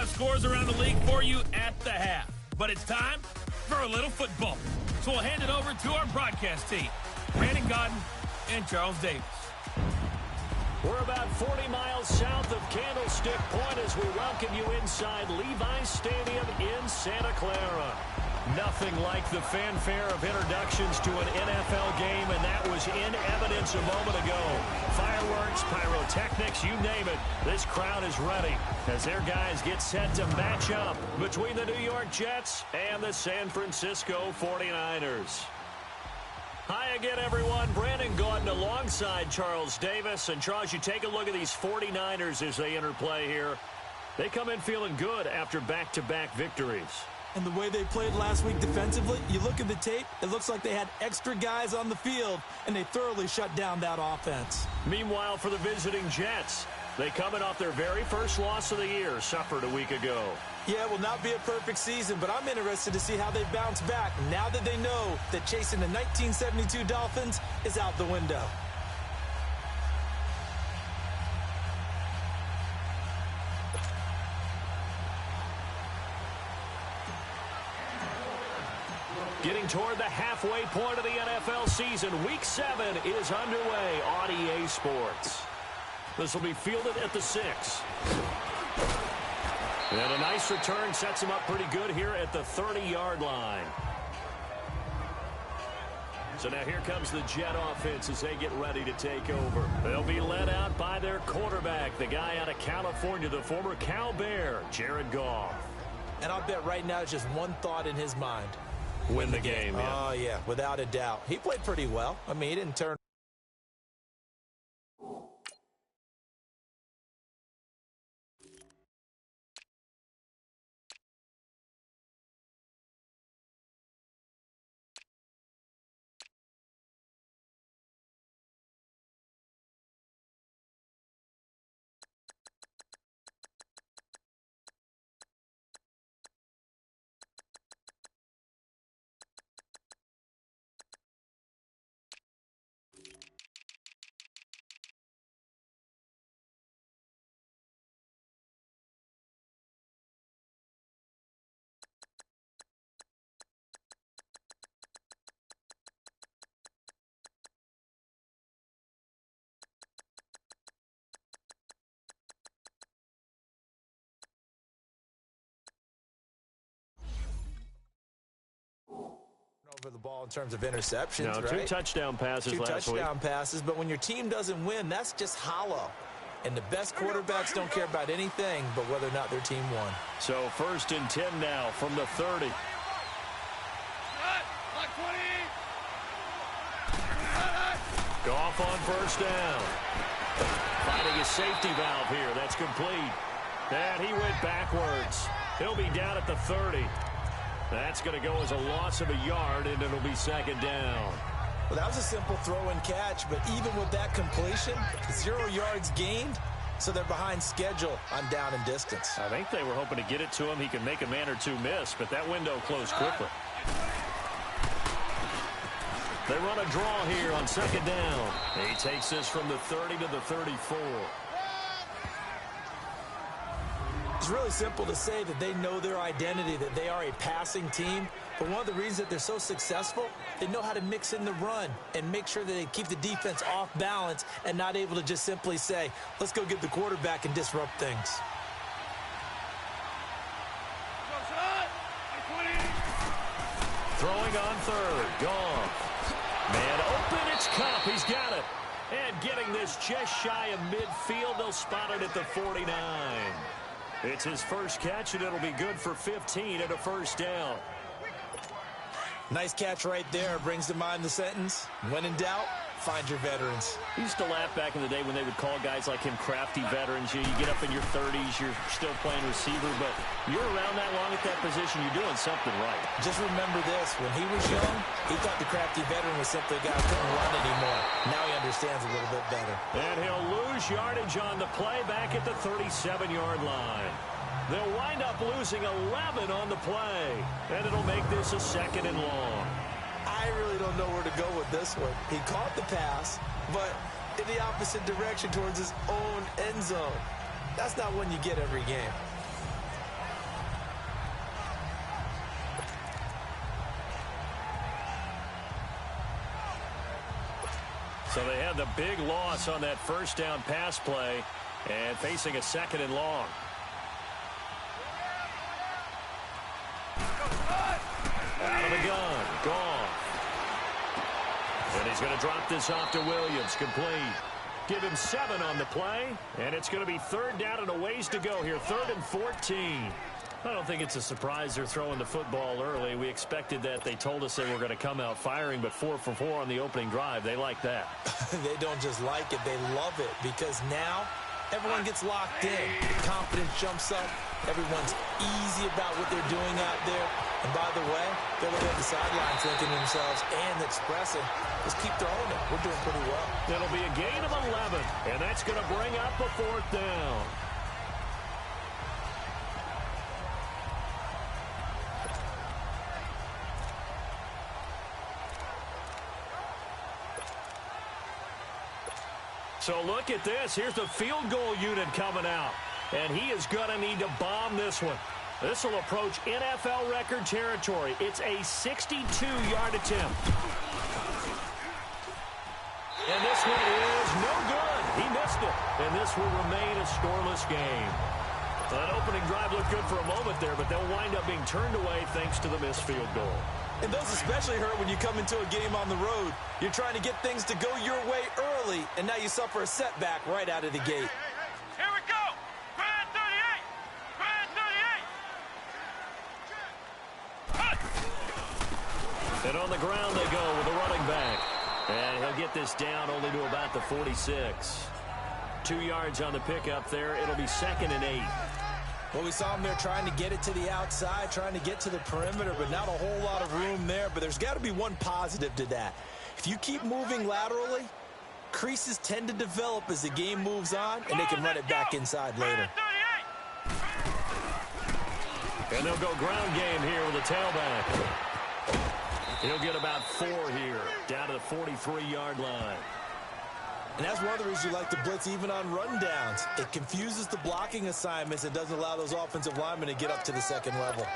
of scores around the league for you at the half. But it's time for a little football. So we'll hand it over to our broadcast team, Brandon Gaudin and Charles Davis. We're about 40 miles south of Candlestick Point as we welcome you inside Levi's Stadium in Santa Clara. Nothing like the fanfare of introductions to an NFL game, and that was in evidence a moment ago. Fireworks, pyrotechnics, you name it. This crowd is ready as their guys get set to match up between the New York Jets and the San Francisco 49ers. Hi again, everyone. Brandon Gaudin alongside Charles Davis. And, Charles, you take a look at these 49ers as they enter play here. They come in feeling good after back-to-back victories. And the way they played last week defensively, you look at the tape, it looks like they had extra guys on the field, and they thoroughly shut down that offense. Meanwhile, for the visiting Jets, they coming off their very first loss of the year, suffered a week ago. Yeah, it will not be a perfect season, but I'm interested to see how they bounce back now that they know that chasing the 1972 Dolphins is out the window. Getting toward the halfway point of the NFL season, Week 7 is underway on EA Sports. This will be fielded at the 6. And a nice return sets him up pretty good here at the 30-yard line. So now here comes the Jet offense as they get ready to take over. They'll be led out by their quarterback, the guy out of California, the former Cal Bear, Jared Goff. And I'll bet right now it's just one thought in his mind. Win the game, yeah. Oh, yeah, without a doubt. He played pretty well. I mean, he didn't turn. Over the ball in terms of interceptions, no, right? 2 touchdown passes last week. 2 touchdown passes, but when your team doesn't win, that's just hollow. And the best quarterbacks don't care about anything but whether or not their team won. So 1st and 10 now from the 30. Goff on 1st down. Finding a safety valve here. That's complete. And he went backwards. He'll be down at the 30. That's going to go as a loss of a yard, and it'll be 2nd down. Well, that was a simple throw and catch, but even with that completion, 0 yards gained, so they're behind schedule on down and distance. I think they were hoping to get it to him. He could make a man or two miss, but that window closed quickly. They run a draw here on 2nd down. He takes this from the 30 to the 34. It's really simple to say that they know their identity, that they are a passing team. But one of the reasons that they're so successful, they know how to mix in the run and make sure that they keep the defense off balance and not able to just simply say, let's go get the quarterback and disrupt things. Throwing on 3rd. Goff. Man open. It's Cup. He's got it. And getting this just shy of midfield. They'll spot it at the 49. It's his first catch, and it'll be good for 15 and a 1st down. Nice catch right there. Brings to mind the sentence, when in doubt, find your veterans. I used to laugh back in the day when they would call guys like him crafty veterans. You get up in your 30s, you're still playing receiver, but you're around that long at that position, you're doing something right. Just remember this. When he was young, he thought the crafty veteran was simply a guy who couldn't run anymore. Now he understands a little bit better. And he'll lose yardage on the play back at the 37-yard line. They'll wind up losing 11 on the play, and it'll make this a 2nd and long. I really don't know where to go with this one. He caught the pass, but in the opposite direction towards his own end zone. That's not one you get every game. So they had the big loss on that first down pass play and facing a 2nd and long. Out of the gun. Gone. And he's going to drop this off to Williams. Complete. Give him 7 on the play. And it's going to be 3rd down and a ways to go here. 3rd and 14. I don't think it's a surprise they're throwing the football early. We expected that. They told us they were going to come out firing, but 4 for 4 on the opening drive. They like that. They don't just like it. They love it because now everyone gets locked in. Confidence jumps up. Everyone's easy about what they're doing out there. And by the way, they're looking at the sideline thinking to themselves and expressing, let's keep throwing it. We're doing pretty well. It'll be a gain of 11, and that's going to bring up a 4th down. So look at this. Here's the field goal unit coming out. And he is going to need to bomb this one. This will approach NFL record territory. It's a 62-yard attempt. And this one is no good. He missed it. And this will remain a scoreless game. That opening drive looked good for a moment there, but they'll wind up being turned away thanks to the missed field goal. And those especially hurt when you come into a game on the road. You're trying to get things to go your way early, and now you suffer a setback right out of the gate. Here we go. Brand 38. And on the ground they go with the running back. And he'll get this down only to about the 46. 2 yards on the pickup there. It'll be 2nd and 8. Well, we saw him there trying to get it to the outside, trying to get to the perimeter, but not a whole lot of room there. But there's got to be one positive to that. If you keep moving laterally, creases tend to develop as the game moves on, and they can run it back inside later. And they'll go ground game here with a tailback. He'll get about 4 here, down to the 43-yard line. And that's one of the reasons you like to blitz even on rundowns. It confuses the blocking assignments and doesn't allow those offensive linemen to get up to the 2nd level.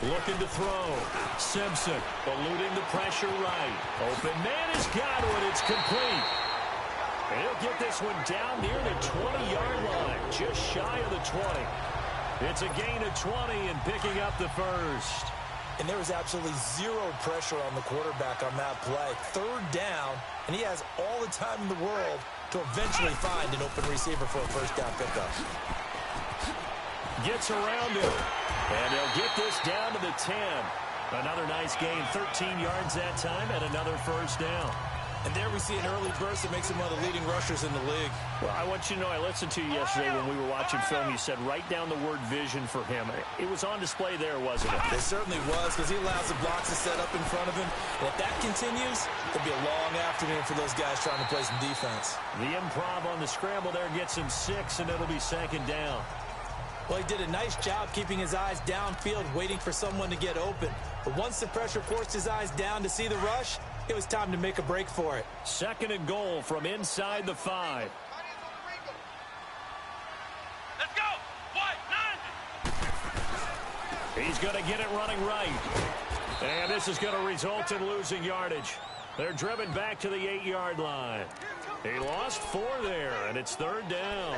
Looking to throw. Simpson eluding the pressure right. Open man has got it. It's complete. And he'll get this one down near the 20-yard line. Just shy of the 20. It's a gain of 20 and picking up the first. And there was absolutely zero pressure on the quarterback on that play. 3rd down, and he has all the time in the world to eventually find an open receiver for a 1st down pickup. Gets around him. And they'll get this down to the 10. Another nice gain, 13 yards that time, and another 1st down. And there we see an early burst that makes him one of the leading rushers in the league. Well, I want you to know, I listened to you yesterday when we were watching film. You said write down the word vision for him. It was on display there, wasn't it? It certainly was, because he allows the blocks to set up in front of him. And if that continues, it'll be a long afternoon for those guys trying to play some defense. The improv on the scramble there gets him 6, and it'll be 2nd down. Well, he did a nice job keeping his eyes downfield, waiting for someone to get open. But once the pressure forced his eyes down to see the rush, it was time to make a break for it. 2nd and goal from inside the 5. Let's go. White 90. He's going to get it running right. And this is going to result in losing yardage. They're driven back to the 8-yard line. He lost 4 there, and it's 3rd down.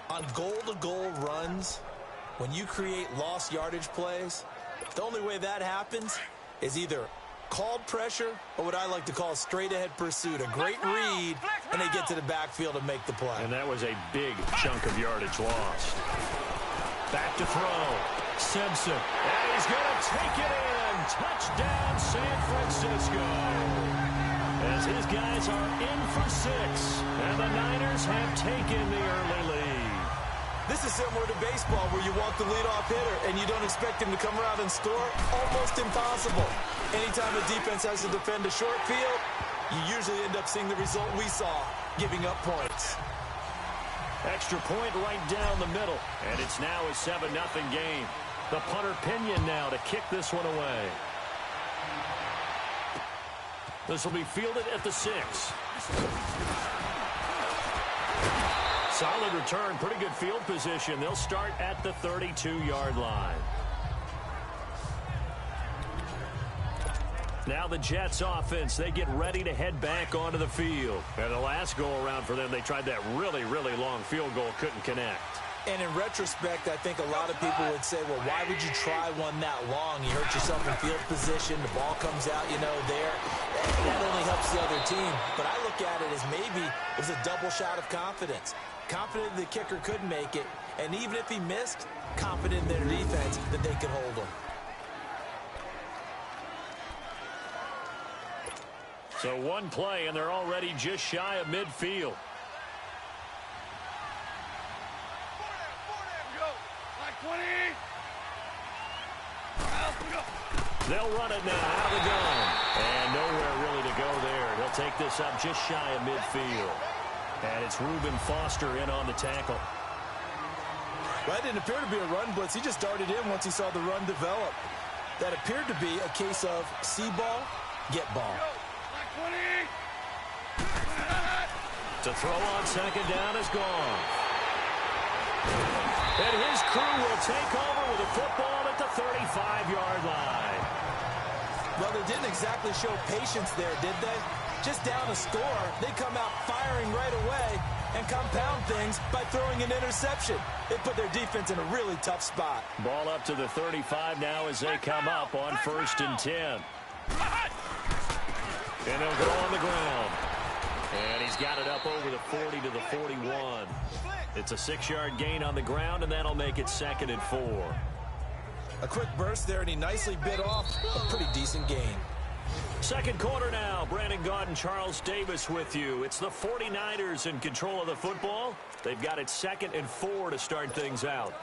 On goal-to-goal runs, when you create lost yardage plays, the only way that happens is either called pressure or what I like to call straight-ahead pursuit. A great read, and they get to the backfield and make the play. And that was a big chunk of yardage lost. Back to throw. Simpson. And he's going to take it in. Touchdown, San Francisco. As his guys are in for 6. And the Niners have taken the early lead. This is similar to baseball where you walk the leadoff hitter and you don't expect him to come around and score. Almost impossible. Anytime a defense has to defend a short field, you usually end up seeing the result we saw. giving up points. Extra point right down the middle. And it's now a 7-0 game. The punter Pinion now to kick this one away. This will be fielded at the 6. Solid return, pretty good field position. They'll start at the 32-yard line. Now the Jets offense, they get ready to head back onto the field. And the last go-around for them, they tried that really, really long field goal, couldn't connect. And in retrospect, I think a lot of people would say, well, why would you try one that long? You hurt yourself in field position. The ball comes out, there. That only helps the other team. But I look at it as maybe it was a double shot of confidence. Confident the kicker could make it. And even if he missed, confident in their defense that they could hold him. So one play, and they're already just shy of midfield. They'll run it now out of the gun. And nowhere really to go there. He'll take this up just shy of midfield. And it's Reuben Foster in on the tackle. Well, it didn't appear to be a run blitz. He just darted in once he saw the run develop. That appeared to be a case of see ball, get ball. To throw on second down is gone. And his crew will take over with a football at the 35-yard line. Well, they didn't exactly show patience there, did they? Just down a score, they come out firing right away and compound things by throwing an interception. They put their defense in a really tough spot. Ball up to the 35 now as they come up on 1st and 10. And they'll go on the ground. And he's got it up over the 40 to the 41. It's a 6-yard gain on the ground, and that'll make it 2nd and 4. A quick burst there, and he nicely bit off a pretty decent gain. Second quarter now. Brandon Gaudin, Charles Davis with you. It's the 49ers in control of the football. They've got it 2nd and 4 to start things out.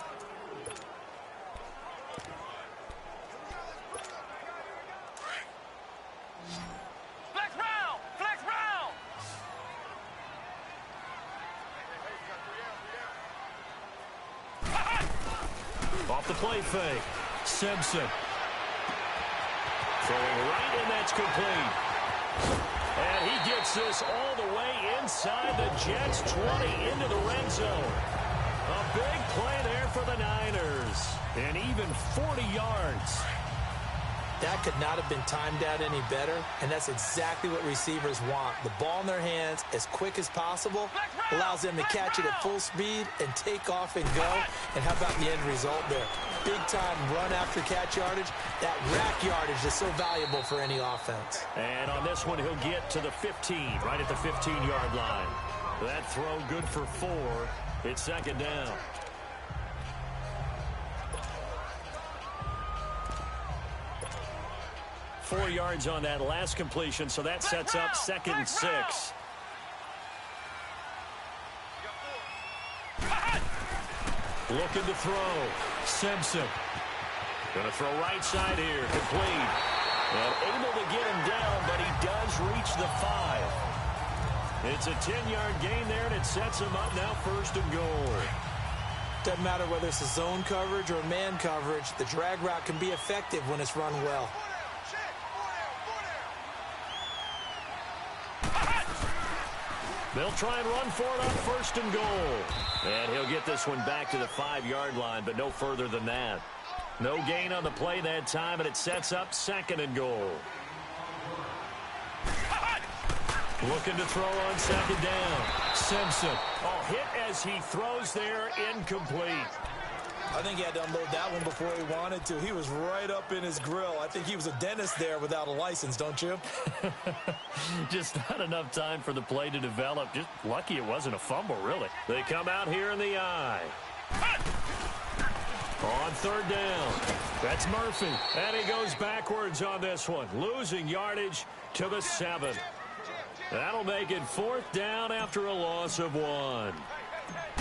Off the play fake. Simpson. Throwing right, and that's complete. And he gets this all the way inside the Jets' 20 into the red zone. A big play there for the Niners. And even 40 yards. That could not have been timed out any better, and that's exactly what receivers want. The ball in their hands as quick as possible allows them to catch it at full speed and take off and go. And how about the end result there? Big-time run after catch yardage. That rack yardage is so valuable for any offense. And on this one, he'll get to the 15, right at the 15-yard line. That throw good for 4. It's 2nd down. Four yards on that last completion, so that sets up 2nd and 6. Looking to throw. Simpson. Going to throw right side here. Complete. And able to get him down, but he does reach the 5. It's a 10-yard gain there, and it sets him up now 1st and goal. Doesn't matter whether it's a zone coverage or man coverage. The drag route can be effective when it's run well. They'll try and run for it on 1st and goal. And he'll get this one back to the 5-yard line, but no further than that. No gain on the play that time, and it sets up 2nd and goal. Looking to throw on 2nd down. Simpson. Oh, hit as he throws there, incomplete. I think he had to unload that one before he wanted to. He was right up in his grill. I think he was a dentist there without a license, don't you? Just not enough time for the play to develop. Just lucky it wasn't a fumble, really. They come out here in the eye. On 3rd down. That's Murphy. And he goes backwards on this one. Losing yardage to the 7. That'll make it 4th down after a loss of 1.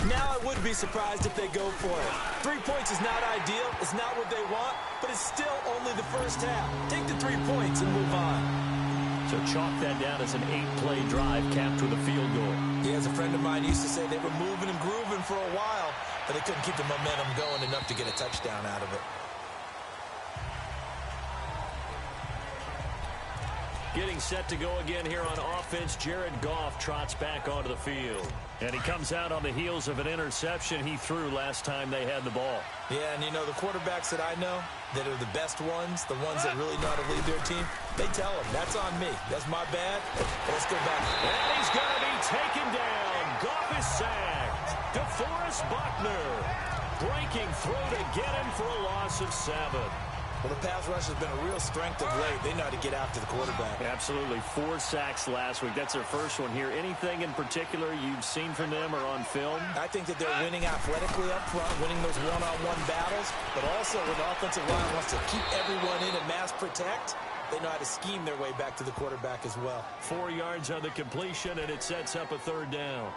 Now I would be surprised if they go for it. 3 points is not ideal. It's not what they want, but it's still only the first half. Take the 3 points and move on. So chalk that down as an 8-play drive capped with a field goal. Yeah, as a friend of mine used to say, they were moving and grooving for a while, but they couldn't keep the momentum going enough to get a touchdown out of it. Getting set to go again here on offense, Jared Goff trots back onto the field. And he comes out on the heels of an interception he threw last time they had the ball. Yeah, and you know, the quarterbacks that I know that are the best ones, the ones that really know how to lead their team, they tell them, that's on me. That's my bad. Let's go back. And he's going to be taken down. Goff is sacked. DeForest Buckner breaking through to get him for a loss of 7. Well, the pass rush has been a real strength of late. They know how to get after the quarterback. Absolutely. 4 sacks last week. That's their first one here. Anything in particular you've seen from them or on film? I think that they're winning athletically up front, winning those one-on-one battles, but also when the offensive line wants to keep everyone in and mass protect, they know how to scheme their way back to the quarterback as well. 4 yards on the completion, and it sets up a 3rd down.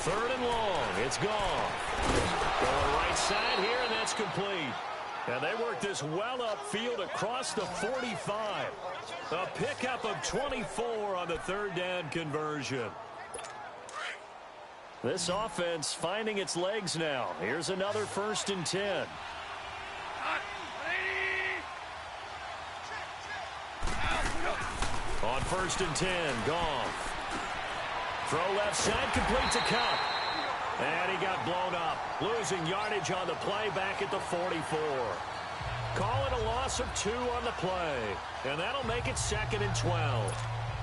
Third and long. It's gone. Going right side here, and that's complete. And they work this well upfield across the 45. A pickup of 24 on the 3rd down conversion. This offense finding its legs now. Here's another 1st and 10. On 1st and 10, Goff. Throw left side, complete to Cup. And he got blown up. Losing yardage on the play back at the 44. Call it a loss of 2 on the play. And that'll make it 2nd and 12.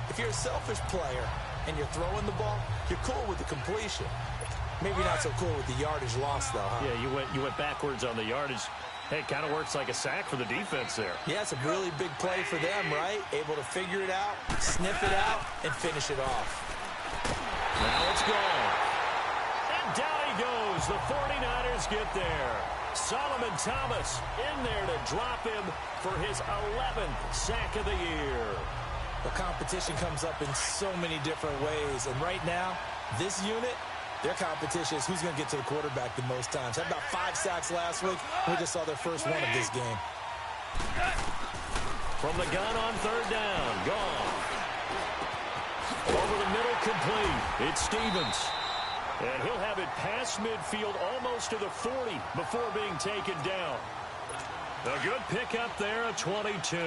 If you're a selfish player and you're throwing the ball, you're cool with the completion. Maybe not so cool with the yardage loss, though, huh? Yeah, you went backwards on the yardage. Hey, it kind of works like a sack for the defense there. Yeah, it's a really big play for them, right? Able to figure it out, sniff it out, and finish it off. Now it's gone. And down he goes. The 49ers get there. Solomon Thomas in there to drop him for his 11th sack of the year. The competition comes up in so many different ways. And right now, this unit, their competition is who's going to get to the quarterback the most times. Had about 5 sacks last week. We just saw their first one of this game. From the gun on 3rd down. Gone. Over the middle, complete. It's Stevens. And he'll have it past midfield almost to the 40 before being taken down. A good pickup there, a 22.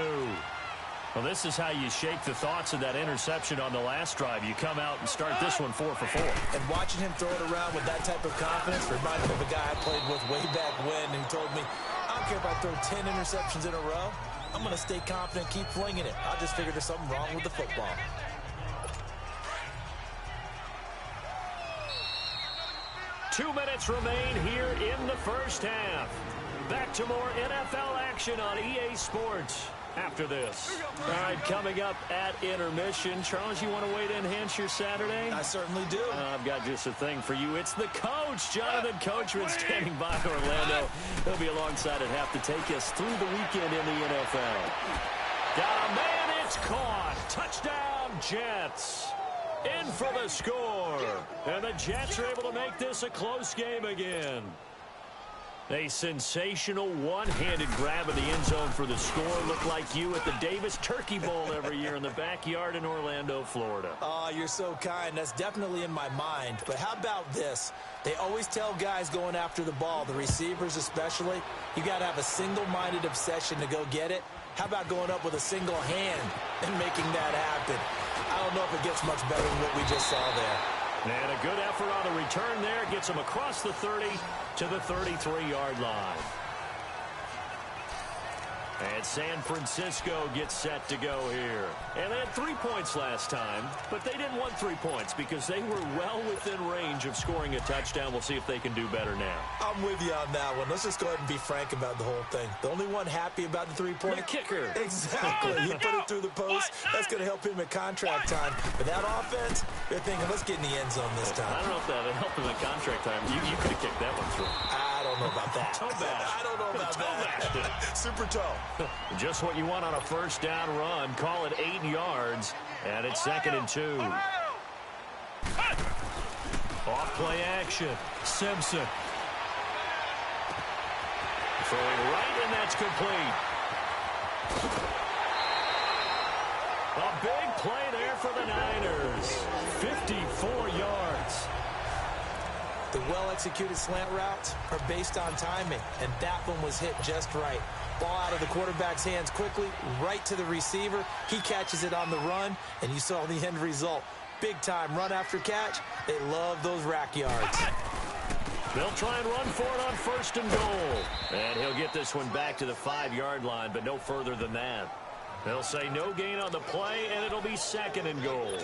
Well, this is how you shake the thoughts of that interception on the last drive. You come out and start this one 4 for 4. And watching him throw it around with that type of confidence reminded me of a guy I played with way back when, and he told me, I don't care if I throw 10 interceptions in a row. I'm going to stay confident, keep flinging it. I just figured there's something wrong with the football. Two minutes remain here in the first half. Back to more NFL action on EA Sports after this. All right, coming up at intermission. Charles, you want to wait to enhance your Saturday? I certainly do. I've got just a thing for you. It's the coach, Jonathan Coachman, standing by Orlando. He'll be alongside at half to take us through the weekend in the NFL. Got a man, it's caught. Touchdown, Jets. In for the score. And the Jets are able to make this a close game again. A sensational one-handed grab in the end zone for the score. Looked like you at the Davis Turkey Bowl every year in the backyard in Orlando, Florida. Oh, you're so kind. That's definitely in my mind. But how about this? They always tell guys going after the ball, the receivers especially, you got to have a single-minded obsession to go get it. How about going up with a single hand and making that happen? I don't know if it gets much better than what we just saw there. And a good effort on the return there. Gets him across the 30 to the 33-yard line. And San Francisco gets set to go here. And they had 3 points last time, but they didn't want 3 points because they were well within range of scoring a touchdown. We'll see if they can do better now. I'm with you on that one. Let's just go ahead and be frank about the whole thing. The only one happy about the 3-point? The kicker. Exactly. You put it through the post. That's going to help him at contract time. But that offense, they're thinking, let's get in the end zone this time. I don't know if that would help him at contract time. You could have kicked that one through. I don't know about that. Toe bash. I don't know about that. Super toe. Just what you want on a first down run. Call it 8 yards. And it's 2nd and 2. Off play action. Simpson. Throwing right, and that's complete. A big play there for the Niners. 54 yards. The well-executed slant routes are based on timing, and that one was hit just right. Ball out of the quarterback's hands quickly, right to the receiver. He catches it on the run, and you saw the end result. Big-time run after catch. They love those rack yards. They'll try and run for it on 1st and goal. And he'll get this one back to the 5-yard line, but no further than that. They'll say no gain on the play, and it'll be 2nd and goal.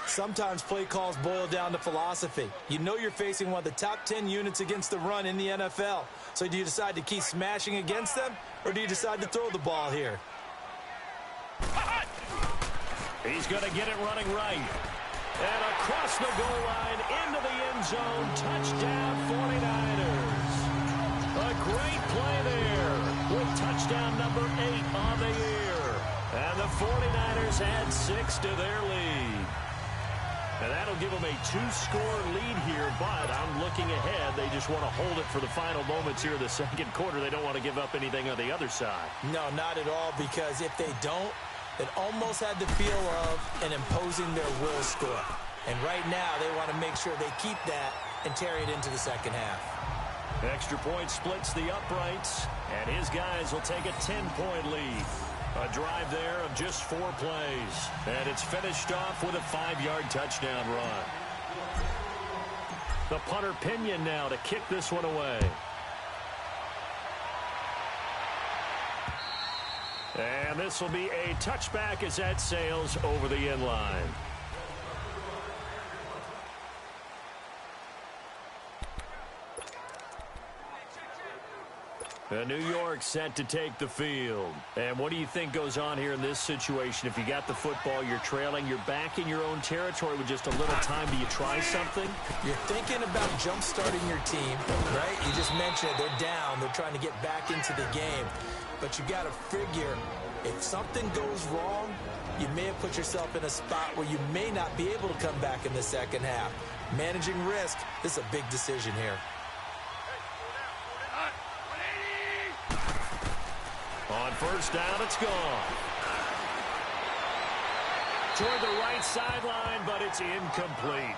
Sometimes play calls boil down to philosophy. You know you're facing one of the top 10 units against the run in the NFL. So do you decide to keep smashing against them, or do you decide to throw the ball here? He's going to get it running right. And across the goal line, into the end zone, touchdown 49ers. A great play there with touchdown number 8 on the year. And the 49ers add 6 to their lead. And that'll give them a 2-score lead here, but I'm looking ahead. They just want to hold it for the final moments here in the 2nd quarter. They don't want to give up anything on the other side. No, not at all, because if they don't, it almost had the feel of an imposing their will score. And right now, they want to make sure they keep that and carry it into the 2nd half. Extra point splits the uprights, and his guys will take a 10-point lead. A drive there of just 4 plays, and it's finished off with a 5-yard touchdown run. The punter Pinion now to kick this one away. And this will be a touchback as that sails over the end line. New York set to take the field. And what do you think goes on here in this situation? If you got the football, you're trailing, you're back in your own territory with just a little time. Do you try something? You're thinking about jump-starting your team, right? You just mentioned it. They're down. They're trying to get back into the game. But you got to figure, if something goes wrong, you may have put yourself in a spot where you may not be able to come back in the 2nd half. Managing risk, this is a big decision here. On 1st down, it's gone. Toward the right sideline, but it's incomplete.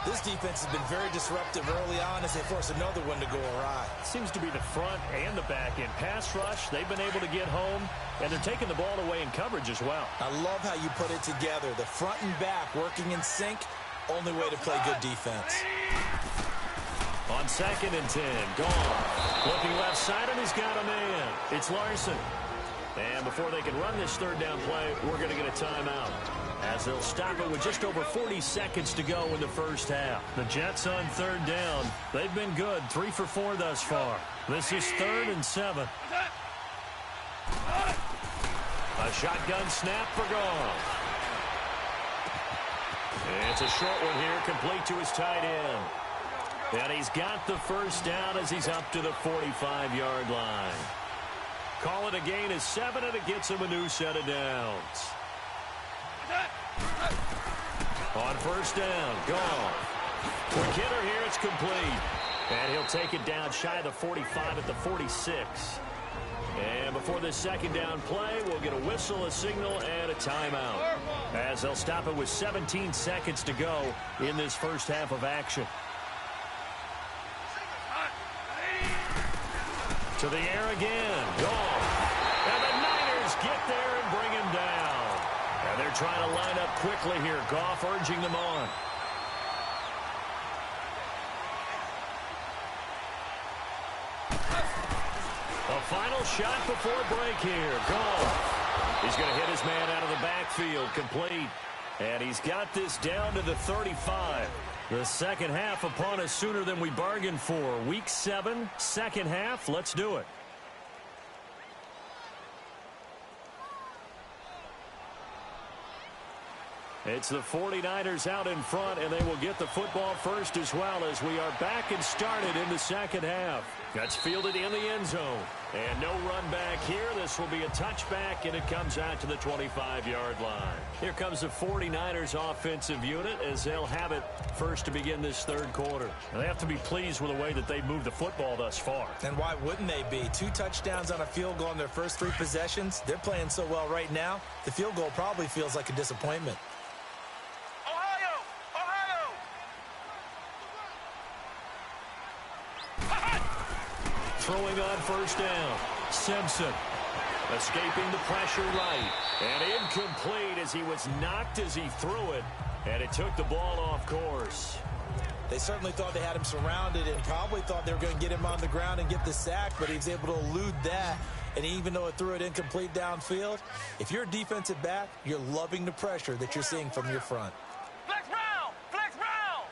This defense has been very disruptive early on as they force another one to go awry. Seems to be the front and the back end. Pass rush, they've been able to get home, and they're taking the ball away in coverage as well. I love how you put it together. The front and back working in sync, only way to play good defense. On 2nd and 10, gone. Looking left side, and he's got a man. It's Larson. And before they can run this 3rd down play, we're going to get a timeout, as they'll stop it with just over 40 seconds to go in the 1st half. The Jets on 3rd down. They've been good, 3 for 4 thus far. This is 3rd and 7. A shotgun snap for Goff. It's a short one here, complete to his tight end. And he's got the 1st down as he's up to the 45-yard line. Call it a gain of 7, and it gets him a new set of downs. On 1st down, Goff. Quick hitter here, it's complete. And he'll take it down shy of the 45 at the 46. And before this 2nd down play, we'll get a whistle, a signal, and a timeout, as they'll stop it with 17 seconds to go in this 1st half of action. To the air again, Goff. And the Niners get there and bring him down. And they're trying to line up quickly here. Goff urging them on. A final shot before break here. Goff. He's going to hit his man out of the backfield, complete. And he's got this down to the 35. The 2nd half upon us sooner than we bargained for. Week 7, 2nd half. Let's do it. It's the 49ers out in front, and they will get the football first as well as we are back and started in the second half. That's fielded in the end zone. And no run back here. This will be a touchback, and it comes out to the 25-yard line. Here comes the 49ers offensive unit as they'll have it first to begin this third quarter. And they have to be pleased with the way that they've moved the football thus far. And why wouldn't they be? 2 touchdowns on a field goal in their first 3 possessions. They're playing so well right now, the field goal probably feels like a disappointment. Throwing on first down. Simpson escaping the pressure right. And incomplete as he was knocked as he threw it. And it took the ball off course. They certainly thought they had him surrounded and probably thought they were going to get him on the ground and get the sack, but he was able to elude that. And even though it threw it incomplete downfield, if you're a defensive back, you're loving the pressure that you're seeing from your front. Flex round! Flex round!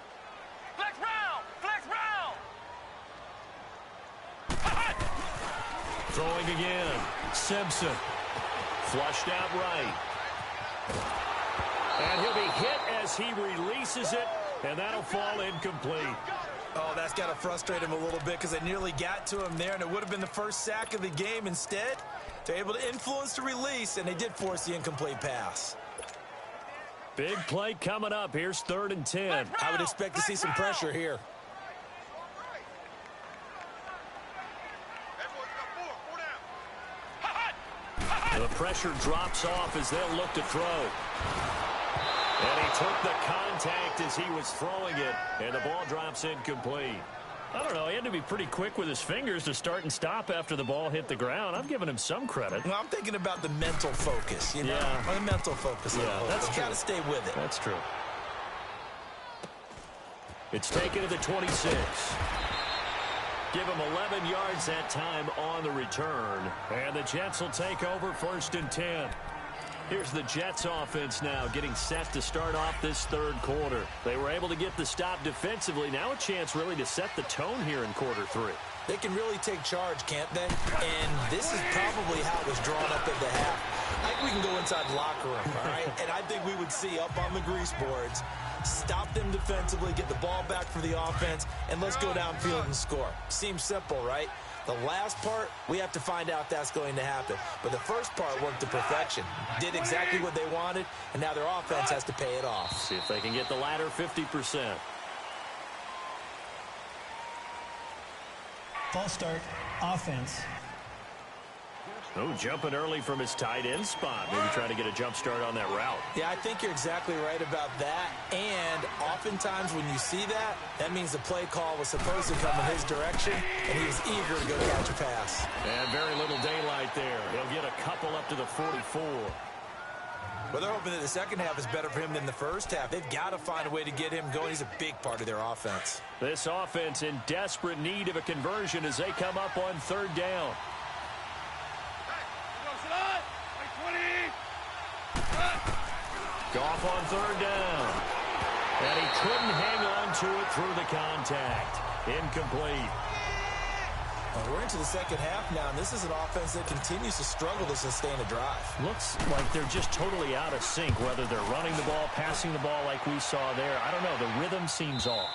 Flex round! Flex round! Throwing again. Simpson. Flushed out right. And he'll be hit as he releases it, and that'll fall incomplete. Oh, that's got to frustrate him a little bit because they nearly got to him there, and it would have been the first sack of the game. Instead, they're able to influence the release, and they did force the incomplete pass. Big play coming up. Here's 3rd and 10. I would expect to see some pressure here. The pressure drops off as they'll look to throw. And he took the contact as he was throwing it, and the ball drops incomplete. I don't know. He had to be pretty quick with his fingers to start and stop after the ball hit the ground. I'm giving him some credit. Well, I'm thinking about the mental focus, you know? Yeah. Or the mental focus. Yeah, that's true. Got to stay with it. That's true. It's taken to the 26. Give him 11 yards that time on the return. And the Jets will take over 1st and 10. Here's the Jets offense now getting set to start off this third quarter. They were able to get the stop defensively. Now a chance really to set the tone here in quarter 3. They can really take charge, can't they? And this is probably how it was drawn up at the half. I think we can go inside the locker room, all right? And I think we would see up on the grease boards, stop them defensively, get the ball back for the offense, and let's go downfield and score. Seems simple, right? The last part, we have to find out if that's going to happen. But the first part worked to perfection. Did exactly what they wanted, and now their offense has to pay it off. See if they can get the latter 50%. False start, offense. Oh, jumping early from his tight end spot. Maybe trying to get a jump start on that route. Yeah, I think you're exactly right about that. And oftentimes when you see that, that means the play call was supposed to come in his direction, and he was eager to go catch a pass. And very little daylight there. He'll get a couple up to the 44. Well, they're hoping that the second half is better for him than the first half. They've got to find a way to get him going. He's a big part of their offense. This offense in desperate need of a conversion as they come up on 3rd down. Goff on 3rd down. And he couldn't hang on to it through the contact. Incomplete. Well, we're into the second half now, and this is an offense that continues to struggle to sustain a drive. Looks like they're just totally out of sync, whether they're running the ball, passing the ball like we saw there. I don't know. The rhythm seems off.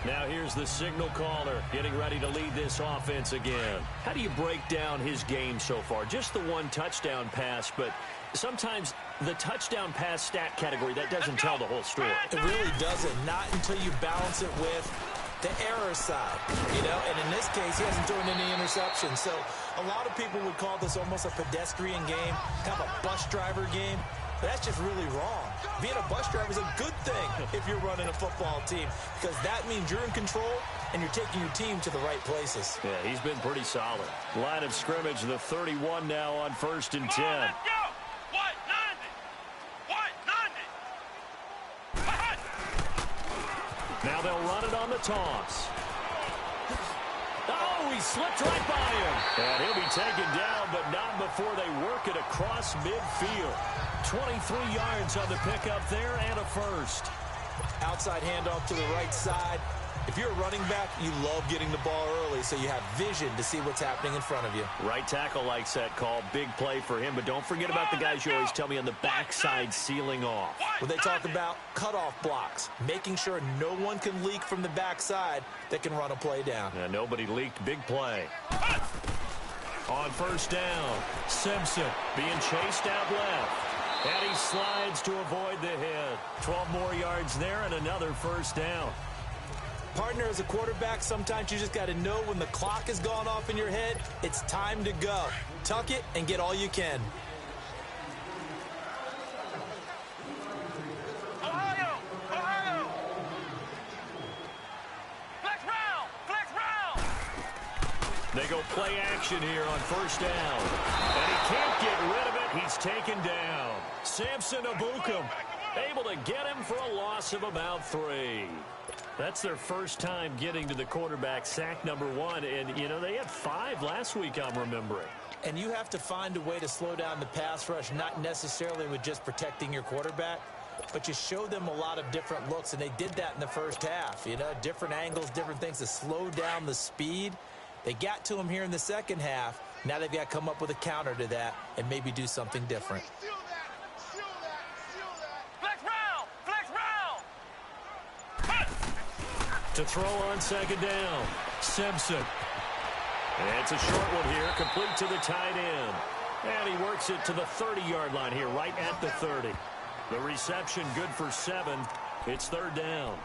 Now here's the signal caller getting ready to lead this offense again. How do you break down his game so far? Just the 1 touchdown pass, but sometimes the touchdown pass stat category, that doesn't tell the whole story. It really doesn't, not until you balance it with the error side, you know, and in this case, he hasn't thrown any interceptions. So a lot of people would call this almost a pedestrian game, kind of a bus driver game. But that's just really wrong. Being a bus driver is a good thing if you're running a football team, because that means you're in control and you're taking your team to the right places. Yeah, he's been pretty solid. Line of scrimmage, the 31 now on 1st and 10. Let's go! What? 90! Now they'll run it on the toss. Oh, he slipped right by him. And he'll be taken down, but not before they work it across midfield. 23 yards on the pickup there and a first. Outside handoff to the right side. If you're a running back, you love getting the ball early so you have vision to see what's happening in front of you. Right tackle likes that call. Big play for him, but don't forget about the guys you always tell me on the backside sealing off. When they talk about cutoff blocks, making sure no one can leak from the backside that can run a play down. Yeah, nobody leaked. Big play. On first down, Simpson being chased out left. And he slides to avoid the hit. 12 more yards there and another first down. Partner, as a quarterback, sometimes you just got to know when the clock has gone off in your head, it's time to go. Tuck it and get all you can. Ohio! Ohio! Flex round! Flex round! They go play action here on first down. And he can't get rid of it. He's taken down. Samson Abukum able to get him for a loss of about 3. That's their first time getting to the quarterback, sack number 1. And, you know, they had 5 last week, I'm remembering. And you have to find a way to slow down the pass rush, not necessarily with just protecting your quarterback, but you show them a lot of different looks, and they did that in the first half. You know, different angles, different things to slow down the speed. They got to him here in the second half. Now they've got to come up with a counter to that and maybe do something different. To throw on second down, Simpson. And it's a short one here, complete to the tight end. And he works it to the 30-yard line here, right at the 30. The reception good for 7. It's third down.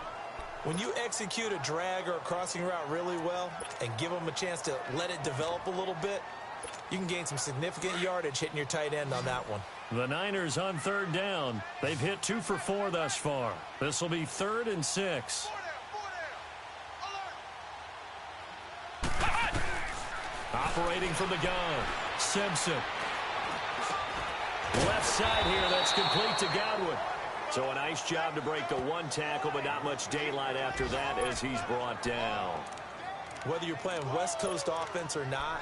When you execute a drag or a crossing route really well and give them a chance to let it develop a little bit, you can gain some significant yardage hitting your tight end on that one. The Niners on third down. They've hit 2 for 4 thus far. This will be 3rd and 6. Operating from the gun, Simpson. Left side here, that's complete to Godwin. So a nice job to break the 1 tackle, but not much daylight after that as he's brought down. Whether you're playing West Coast offense or not,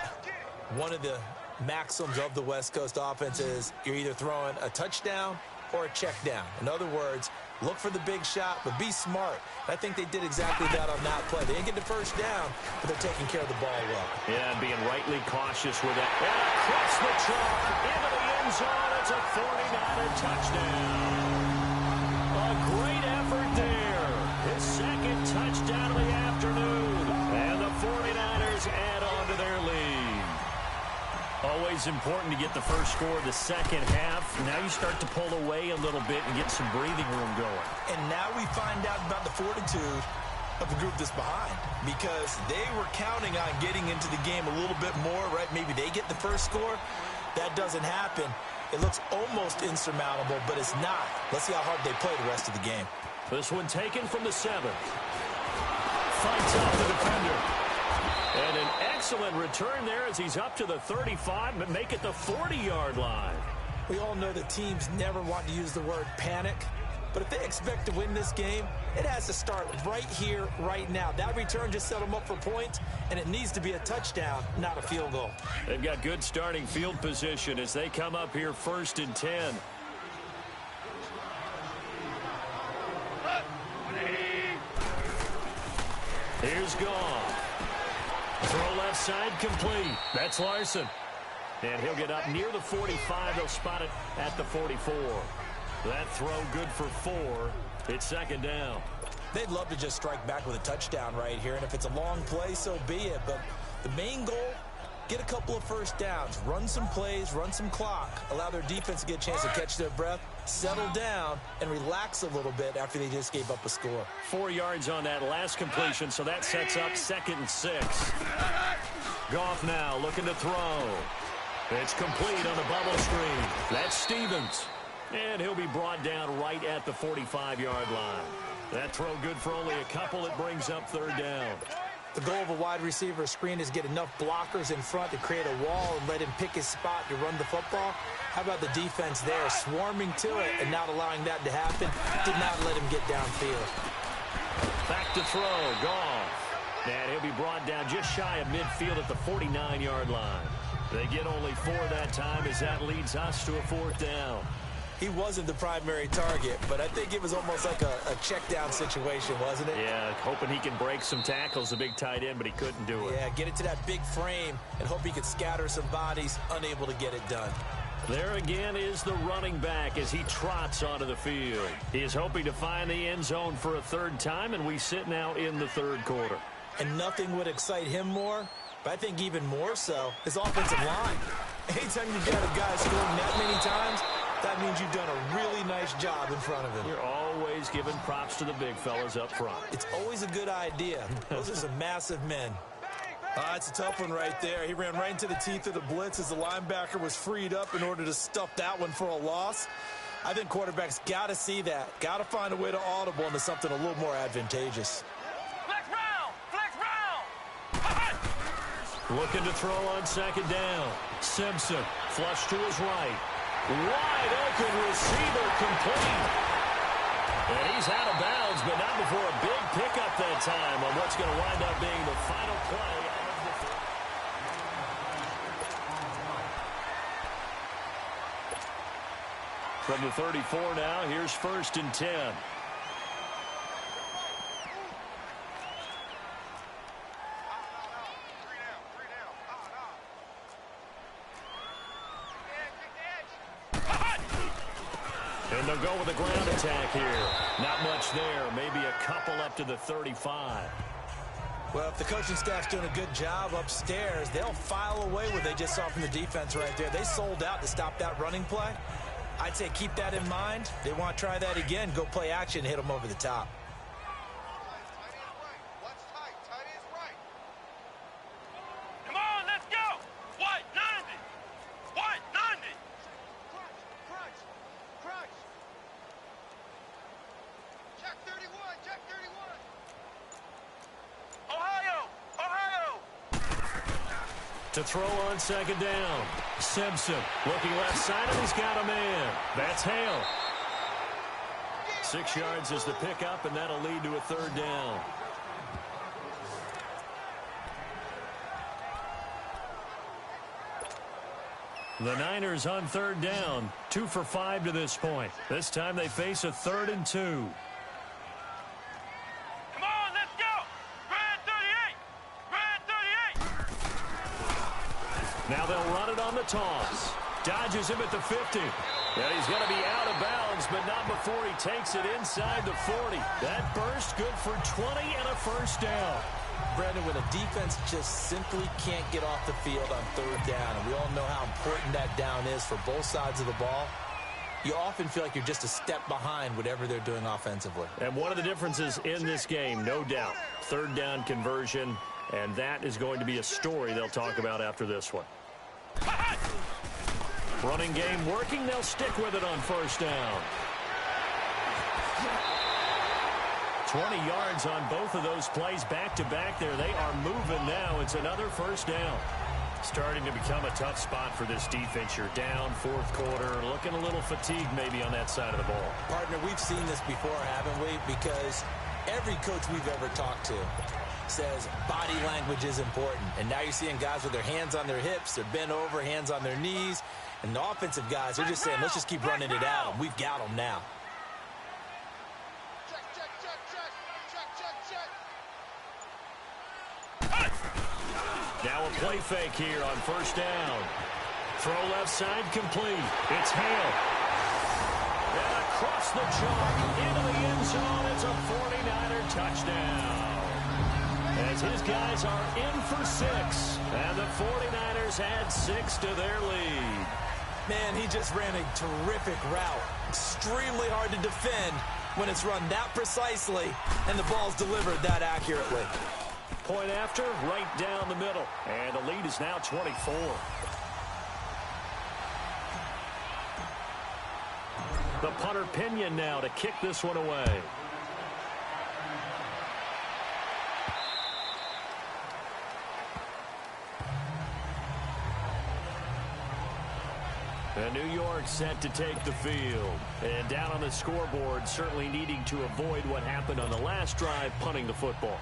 one of the maxims of the West Coast offense is you're either throwing a touchdown or a check down. In other words, look for the big shot, but be smart. I think they did exactly that on that play. They didn't get the first down, but they're taking care of the ball well. Yeah, and being rightly cautious with that. And across the chalk, into the end zone. It's a 49er touchdown. A great effort there. His second touchdown of the afternoon. And the 49ers add on to their lead. Always important to get the first score of the second half. Now you start to pull away a little bit and get some breathing room going. And now we find out about the fortitude of the group that's behind, because they were counting on getting into the game a little bit more, right? Maybe they get the first score. That doesn't happen. It looks almost insurmountable, but it's not. Let's see how hard they play the rest of the game. This one taken from the 7. Fights off the defender. And an excellent return there as he's up to the 35, but make it the 40-yard line. We all know that teams never want to use the word panic, but if they expect to win this game, it has to start right here, right now. That return just set them up for points, and it needs to be a touchdown, not a field goal. They've got good starting field position as they come up here 1st and 10. Here's Goff. Throw left side complete. That's Larson. And he'll get up near the 45. They'll spot it at the 44. That throw good for 4. It's second down. They'd love to just strike back with a touchdown right here, and if it's a long play, so be it. But the main goal, get a couple of first downs, run some plays, run some clock, allow their defense to get a chance to catch their breath, settle down, and relax a little bit after they just gave up a score. 4 yards on that last completion, so that sets up 2nd and 6. Goff now looking to throw. It's complete on the bubble screen. That's Stevens. And he'll be brought down right at the 45-yard line. That throw good for only a couple. It brings up 3rd down. The goal of a wide receiver screen is get enough blockers in front to create a wall and let him pick his spot to run the football. How about the defense there, swarming to it and not allowing that to happen? Did not let him get downfield. Back to throw, Goff. And he'll be brought down just shy of midfield at the 49-yard line. They get only 4 that time as that leads us to a 4th down. He wasn't the primary target, but I think it was almost like a check down situation, wasn't it? Yeah, hoping he can break some tackles, a big tight end, but he couldn't do it. Yeah, get it to that big frame and hope he could scatter some bodies, unable to get it done. There again is the running back as he trots onto the field. He is hoping to find the end zone for a third time, and we sit now in the third quarter. And nothing would excite him more, but I think even more so, his offensive line. Anytime you've got a guy scoring that many times, that means you've done a really nice job in front of him. You're always giving props to the big fellas up front. It's always a good idea. Those are some massive men. It's a tough one right there. He ran right into the teeth of the blitz as the linebacker was freed up in order to stuff that one for a loss. I think quarterbacks got to see that. Got to find a way to audible into something a little more advantageous. Flex round! Flex round! Looking to throw on second down. Simpson, flush to his right. Wide open receiver, complete. And he's out of bounds, but not before a big pickup that time on what's going to wind up being the final play of the third. From the 34 now, here's 1st and 10. And they'll go with a ground attack here. Not much there. Maybe a couple up to the 35. Well, if the coaching staff's doing a good job upstairs, they'll file away what they just saw from the defense right there. They sold out to stop that running play. I'd say keep that in mind. They want to try that again. Go play action, hit them over the top. Come on, let's go! White 90! White 90! Crunch! Check 31! Check 31! Ohio! To throw on second down. Simpson looking left side, and he's got a man. That's Hale. 6 yards is the pickup, and that'll lead to a third down. The Niners on third down, 2 for 5 to this point. This time they face a 3rd and 2. Come on, let's go! Red 38! Red 38! Now they'll run it on the toss. Dodges him at the 50. And he's going to be out of bounds, but not before he takes it inside the 40. That burst good for 20 and a first down. Brandon, when a defense just simply can't get off the field on third down, and we all know how important that down is for both sides of the ball, you often feel like you're just a step behind whatever they're doing offensively. And one of the differences in this game, no doubt, third down conversion, and that is going to be a story they'll talk about after this one. Running game working, they'll stick with it on first down. 20 yards on both of those plays back-to-back there. They are moving now. It's another first down. Starting to become a tough spot for this defense. You're down, 4th quarter, looking a little fatigued maybe on that side of the ball. Partner, we've seen this before, haven't we? Because every coach we've ever talked to says body language is important. And now you're seeing guys with their hands on their hips, they're bent over, hands on their knees. And the offensive guys, they're just saying, let's just keep running it out. We've got them now. Now a play fake here on first down. Throw left side complete. It's Hale. And across the chalk into the end zone. It's a 49er touchdown. As his guys are in for 6. And the 49ers add 6 to their lead. Man, he just ran a terrific route. Extremely hard to defend when it's run that precisely and the ball's delivered that accurately. Point after, right down the middle. And the lead is now 24. The punter Pinion now to kick this one away. And New York set to take the field. And down on the scoreboard, certainly needing to avoid what happened on the last drive, punting the football.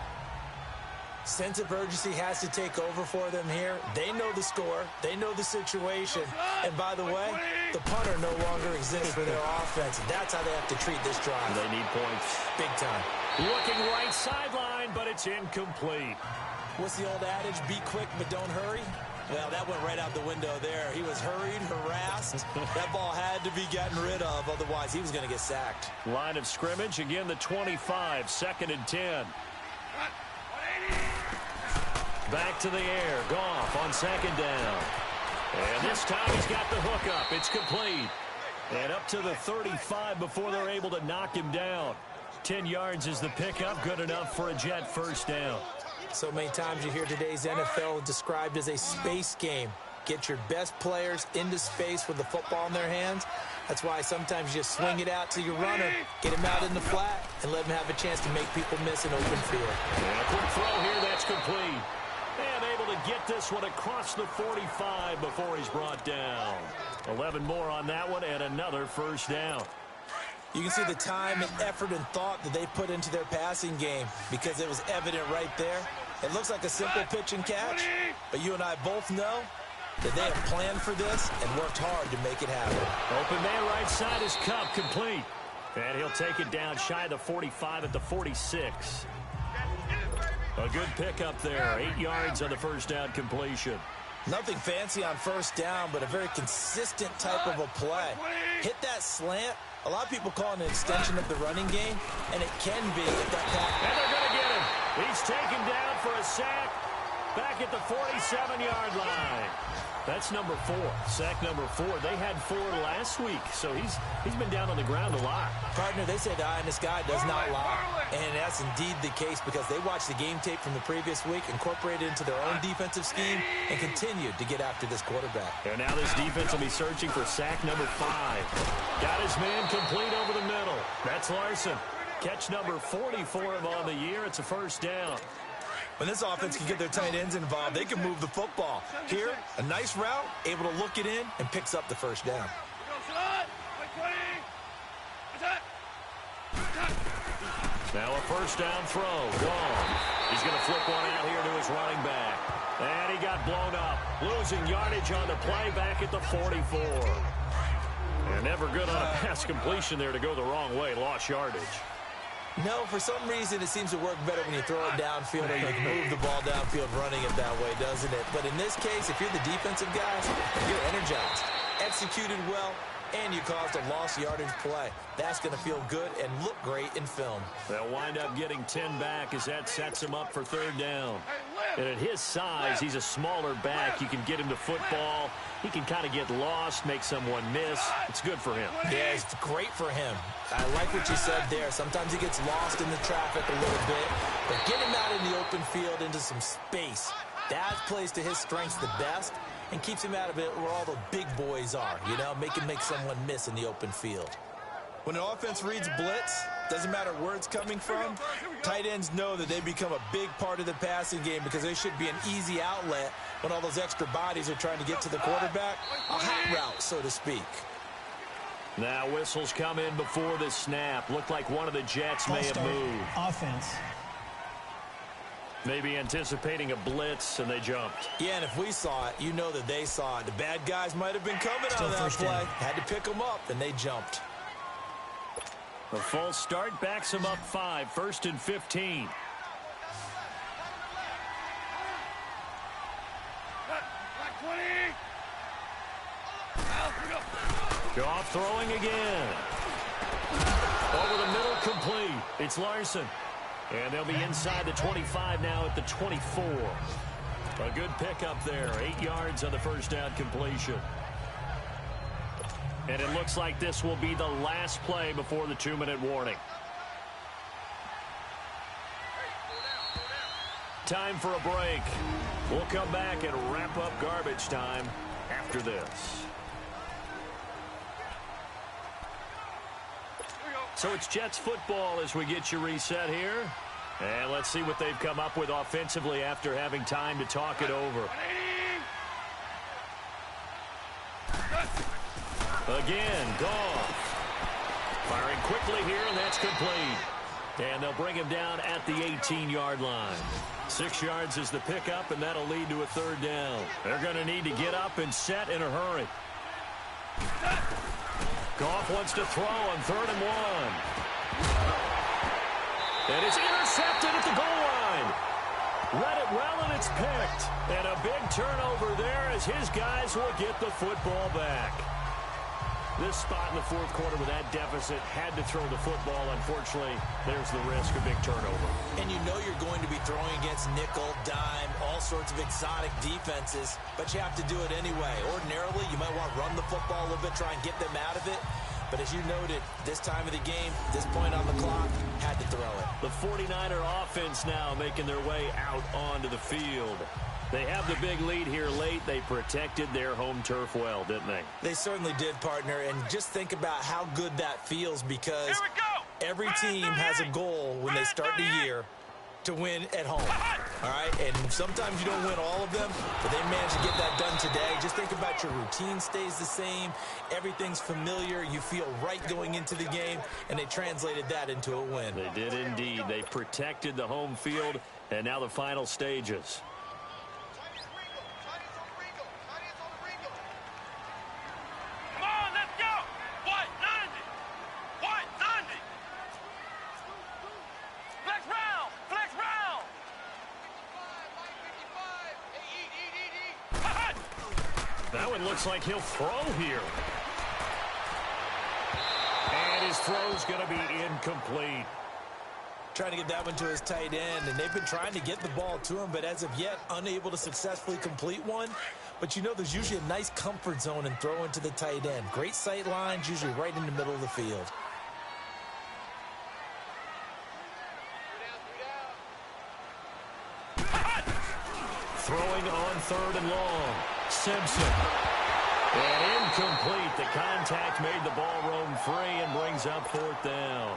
Sense of urgency has to take over for them here. They know the score. They know the situation. And by the way, the punter no longer exists for their offense. That's how they have to treat this drive. They need points. Big time. Looking right sideline, but it's incomplete. What's the old adage? Be quick, but don't hurry. Well, that went right out the window there. He was hurried, harassed. That ball had to be gotten rid of. Otherwise, he was going to get sacked. Line of scrimmage, again the 25, 2nd and 10. Back to the air. Goff on 2nd down. And this time he's got the hook up. It's complete. And up to the 35 before they're able to knock him down. 10 yards is the pickup. Good enough for a Jet first down. So many times you hear today's NFL described as a space game. Get your best players into space with the football in their hands. That's why sometimes you just swing it out to your runner, get him out in the flat, and let him have a chance to make people miss an open field. And a quick throw here, that's complete. And able to get this one across the 45 before he's brought down. 11 more on that one, and another first down. You can see the time and effort and thought that they put into their passing game because it was evident right there. It looks like a simple pitch and catch, but you and I both know that they have planned for this and worked hard to make it happen. Open man right side is Cup, complete. And he'll take it down shy of the 45 at the 46. A good pickup there. 8 yards on the first down completion. Nothing fancy on first down, but a very consistent type of a play. Hit that slant. A lot of people call it an extension of the running game, and it can be if that pass. And they're going to get him. He's taken down for a sack back at the 47-yard line. That's number 4. Sack number 4. They had 4 last week, so he's been down on the ground a lot. Partner, they say the eye in the sky does not lie. And that's indeed the case because they watched the game tape from the previous week, incorporated it into their own defensive scheme, and continued to get after this quarterback. And now this defense will be searching for sack number 5. Got his man complete over the middle. That's Larson. Catch number 40 for him on the year. It's a first down. When this offense can get their tight ends involved, they can move the football. Here, a nice route, able to look it in, and picks up the first down. Now a first down throw. Gone. He's going to flip one out here to his running back. And he got blown up. Losing yardage on the play back at the 44. And never good on a pass completion there to go the wrong way. Lost yardage. No, for some reason it seems to work better when you throw it downfield or you move the ball downfield running it that way, doesn't it? But in this case, if you're the defensive guys, you're energized, executed well, and you caused a lost yardage play. That's going to feel good and look great in film. They'll wind up getting 10 back as that sets him up for third down. And at his size, he's a smaller back. You can get him to football. He can kind of get lost, make someone miss. It's good for him. Yeah, it's great for him. I like what you said there. Sometimes he gets lost in the traffic a little bit, but get him out in the open field into some space. That plays to his strengths the best and keeps him out of it where all the big boys are, you know, make someone miss in the open field. When an offense reads blitz, doesn't matter where it's coming from, tight ends know that they become a big part of the passing game because they should be an easy outlet when all those extra bodies are trying to get to the quarterback. A hot route, so to speak. Now whistles come in before the snap. Looked like one of the Jets may have moved. Offense. Maybe anticipating a blitz, and they jumped. Yeah, and if we saw it, you know that they saw it. The bad guys might have been coming on that play. Had to pick them up, and they jumped. A false start backs him up 5. 1st and 15. Goff throwing again. Over the middle, complete. It's Larson. And they'll be inside the 25 now at the 24. A good pickup there. 8 yards on the first down completion. And it looks like this will be the last play before the 2-minute warning. Time for a break. We'll come back and wrap up garbage time after this. So it's Jets football as we get you reset here. And let's see what they've come up with offensively after having time to talk it over. Again, Goff. Firing quickly here, and that's complete. And they'll bring him down at the 18-yard line. 6 yards is the pickup, and that'll lead to a third down. They're going to need to get up and set in a hurry. Goff wants to throw on 3rd and 1. And it's intercepted at the goal line. Read it well, and it's picked. And a big turnover there as his guys will get the football back. This spot in the 4th quarter with that deficit, had to throw the football. Unfortunately, there's the risk of big turnover. And you know you're going to be throwing against nickel, dime, all sorts of exotic defenses, but you have to do it anyway. Ordinarily, you might want to run the football a little bit, try and get them out of it. But as you noted, this time of the game, this point on the clock, had to throw it. The 49er offense now making their way out onto the field. They have the big lead here late. They protected their home turf well, didn't they? They certainly did, partner. And just think about how good that feels, because every team has a goal when they start the year to win at home. All right? And sometimes you don't win all of them, but they managed to get that done today. Just think about your routine stays the same. Everything's familiar. You feel right going into the game, and they translated that into a win. They did indeed. They protected the home field, and now the final stages. That one looks like he'll throw here. And his throw's going to be incomplete. Trying to get that one to his tight end, and they've been trying to get the ball to him, but as of yet, unable to successfully complete one. But you know there's usually a nice comfort zone in throwing to the tight end. Great sight lines, usually right in the middle of the field. Throwing on 3rd and long. Simpson. And incomplete. The contact made the ball roam free and brings up 4th down.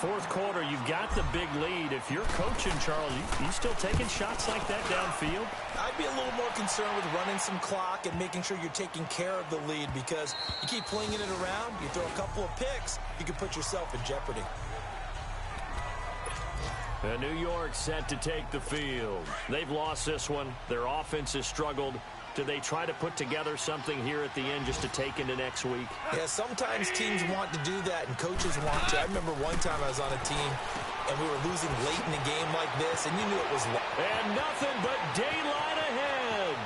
4th quarter, you've got the big lead. If you're coaching, Charles, you still taking shots like that downfield? I'd be a little more concerned with running some clock and making sure you're taking care of the lead, because you keep flinging it around, you throw a couple of picks, you can put yourself in jeopardy. And New York set to take the field. They've lost this one. Their offense has struggled. Do they try to put together something here at the end just to take into next week? Yeah, sometimes teams want to do that and coaches want to. I remember one time I was on a team and we were losing late in the game like this, and you knew it was low. And nothing but daylight ahead.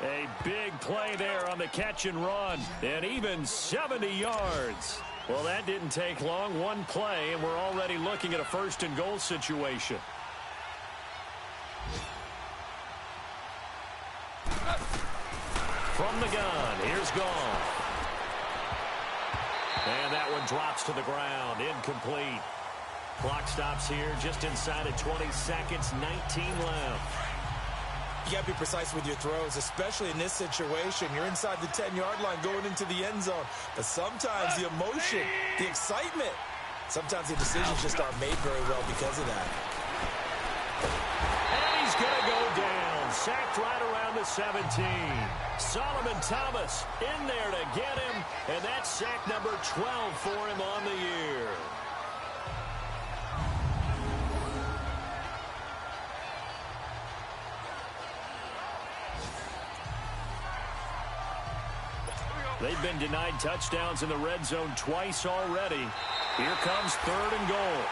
30. A big play there on the catch and run, and even 70 yards. Well, that didn't take long. One play, and we're already looking at a 1st and goal situation. From the gun, here's Goff. And that one drops to the ground, incomplete. Clock stops here just inside of 20 seconds, 19 left. You got to be precise with your throws, especially in this situation. You're inside the 10-yard line going into the end zone. But sometimes the emotion, the excitement, sometimes the decisions just aren't made very well because of that. And he's going to go down. Sacked right around the 17. Solomon Thomas in there to get him. And that's sack number 12 for him on the year. They've been denied touchdowns in the red zone twice already. Here comes 3rd and goal.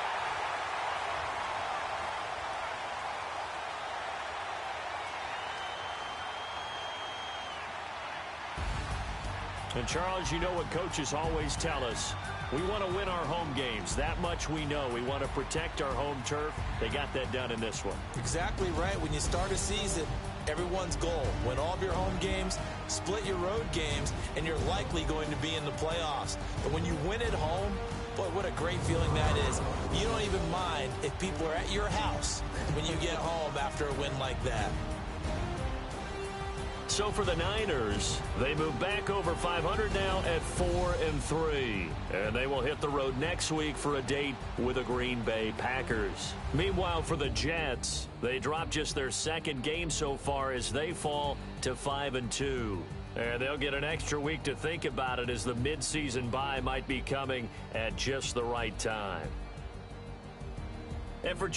And, Charles, you know what coaches always tell us. We want to win our home games. That much we know. We want to protect our home turf. They got that done in this one. Exactly right. When you start a season, everyone's goal: win all of your home games, split your road games, and you're likely going to be in the playoffs. But when you win at home, boy, what a great feeling that is. You don't even mind if people are at your house when you get home after a win like that. So for the Niners, they move back over 500 now at 4-3. And they will hit the road next week for a date with the Green Bay Packers. Meanwhile, for the Jets, they drop just their 2nd game so far as they fall to 5-2. And they'll get an extra week to think about it, as the midseason bye might be coming at just the right time. And for